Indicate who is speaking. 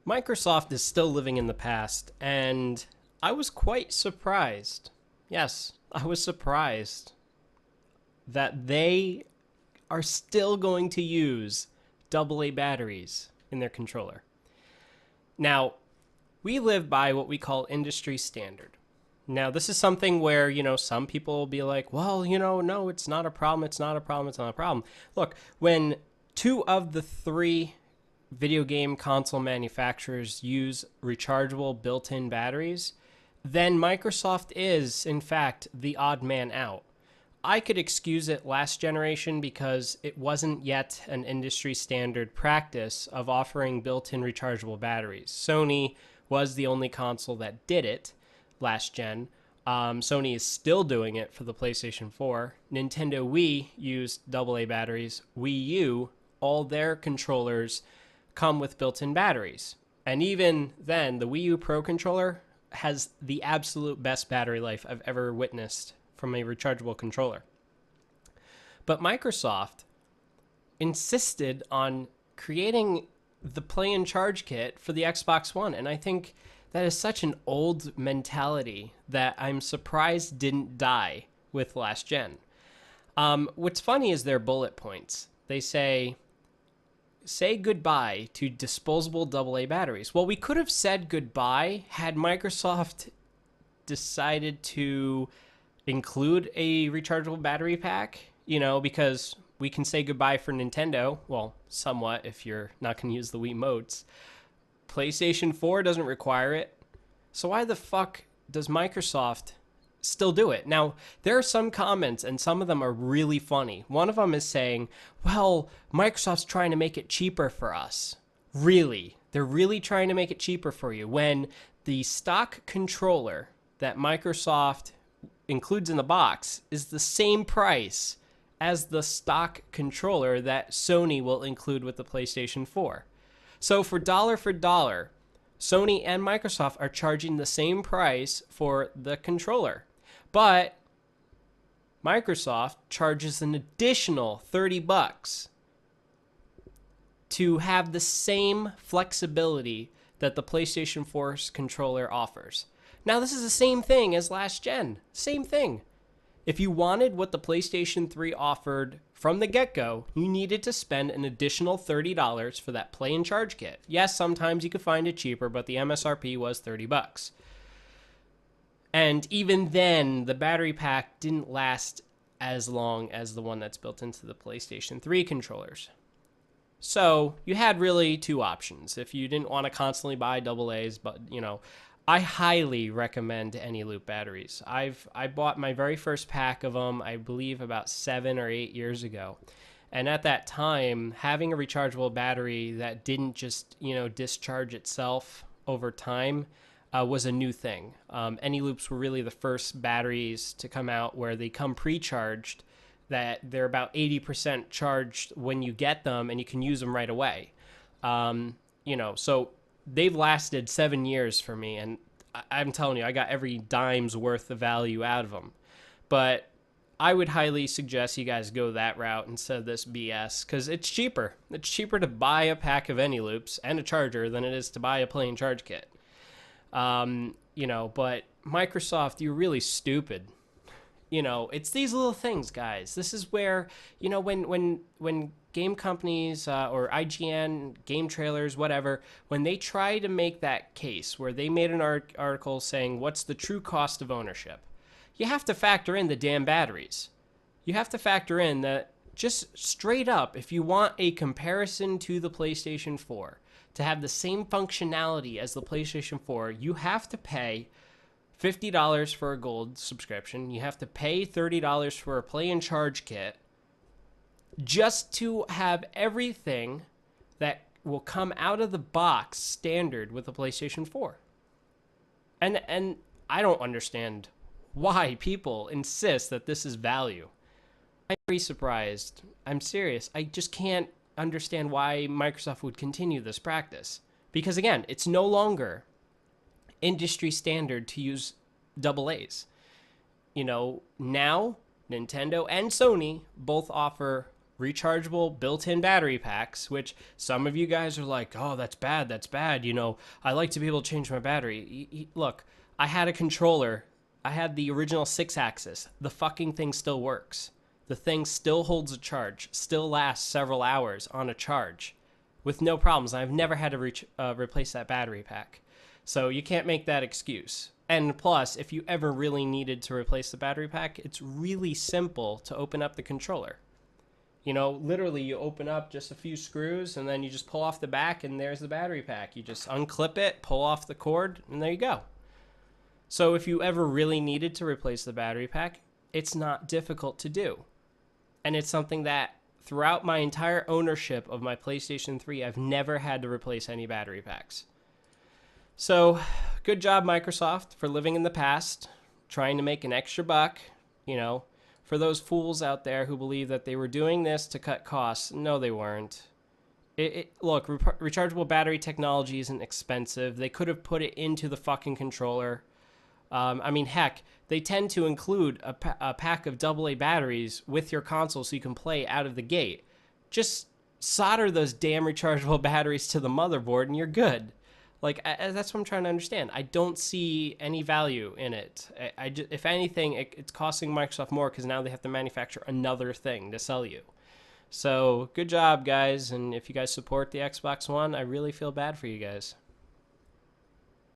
Speaker 1: Microsoft is still living in the past, and I was quite surprised. Yes, I was surprised that they are still going to use AA batteries in their controller. Now, we live by what we call industry standard. Now, this is something where, some people will be like, well, no, it's not a problem. It's not a problem. It's not a problem. Look, when two of the three video game console manufacturers use rechargeable built-in batteries, then Microsoft is, in fact, the odd man out. I could excuse it last generation because it wasn't yet an industry standard practice of offering built-in rechargeable batteries. Sony was the only console that did it last gen. Sony is still doing it for the PlayStation 4. Nintendo Wii used AA batteries. Wii U, all their controllers come with built-in batteries. And even then, the Wii U Pro controller has the absolute best battery life I've ever witnessed from a rechargeable controller. But Microsoft insisted on creating the play and charge kit for the Xbox One. And I think that is such an old mentality that I'm surprised didn't die with last gen. What's funny is their bullet points. They say goodbye to disposable AA batteries. Well, we could have said goodbye had Microsoft decided to include a rechargeable battery pack, because we can say goodbye for Nintendo. Well, somewhat if you're not going to use the Wii motes. PlayStation 4 doesn't require it. So why the fuck does Microsoft still do it? Now, there are some comments, and some of them are really funny. One of them is saying, well, Microsoft's trying to make it cheaper for us. Really? They're really trying to make it cheaper for you when the stock controller that Microsoft includes in the box is the same price as the stock controller that Sony will include with the PlayStation 4. So for dollar, Sony and Microsoft are charging the same price for the controller. But Microsoft charges an additional $30 to have the same flexibility that the PlayStation 4's controller offers. Now, this is the same thing as last gen. Same thing. If you wanted what the PlayStation 3 offered from the get-go, you needed to spend an additional $30 for that play and charge kit. Yes, sometimes you could find it cheaper, but the MSRP was $30. And even then, the battery pack didn't last as long as the one that's built into the PlayStation 3 controllers. So you had really two options. If you didn't want to constantly buy AA's, but, I highly recommend Anyloop batteries. I bought my very first pack of them, I believe, about 7 or 8 years ago. And at that time, having a rechargeable battery that didn't just, discharge itself over time was a new thing. Anyloops were really the first batteries to come out where they come pre-charged, that they're about 80% charged when you get them and you can use them right away. So they've lasted 7 years for me, and I'm telling you, I got every dime's worth of value out of them. But I would highly suggest you guys go that route instead of this BS, because it's cheaper. It's cheaper to buy a pack of Anyloops and a charger than it is to buy a plain charge kit. But Microsoft, you're really stupid. It's these little things, guys. This is where, when game companies or IGN, game trailers, whatever, when they try to make that case where they made an article saying, what's the true cost of ownership? You have to factor in the damn batteries. You have to factor in that just straight up, if you want a comparison to the PlayStation 4, to have the same functionality as the PlayStation 4, you have to pay $50 for a gold subscription. You have to pay $30 for a play and charge kit just to have everything that will come out of the box standard with the PlayStation 4. And I don't understand why people insist that this is value. I'm very surprised. I'm serious. I just can't understand why Microsoft would continue this practice. Because again, it's no longer industry standard to use AA's. Now Nintendo and Sony both offer rechargeable built-in battery packs, which some of you guys are like, oh, that's bad, that's bad. You know, I like to be able to change my battery. Look, I had a controller. I had the original 6-axis. The fucking thing still works. The thing still holds a charge, still lasts several hours on a charge with no problems. I've never had to replace that battery pack. So you can't make that excuse. And plus, if you ever really needed to replace the battery pack, it's really simple to open up the controller. You know, literally you open up just a few screws and then you just pull off the back and there's the battery pack. You just unclip it, pull off the cord, and there you go. So if you ever really needed to replace the battery pack, it's not difficult to do. And it's something that throughout my entire ownership of my PlayStation 3, I've never had to replace any battery packs. So good job, Microsoft, for living in the past, trying to make an extra buck, you know. For those fools out there who believe that they were doing this to cut costs, no, they weren't. Look, rechargeable battery technology isn't expensive. They could have put it into the fucking controller. I mean, heck, they tend to include a pack of AA batteries with your console so you can play out of the gate. Just solder those damn rechargeable batteries to the motherboard and you're good. Like, that's what I'm trying to understand. I don't see any value in it. If anything, it's costing Microsoft more because now they have to manufacture another thing to sell you. So, good job, guys. And if you guys support the Xbox One, I really feel bad for you guys.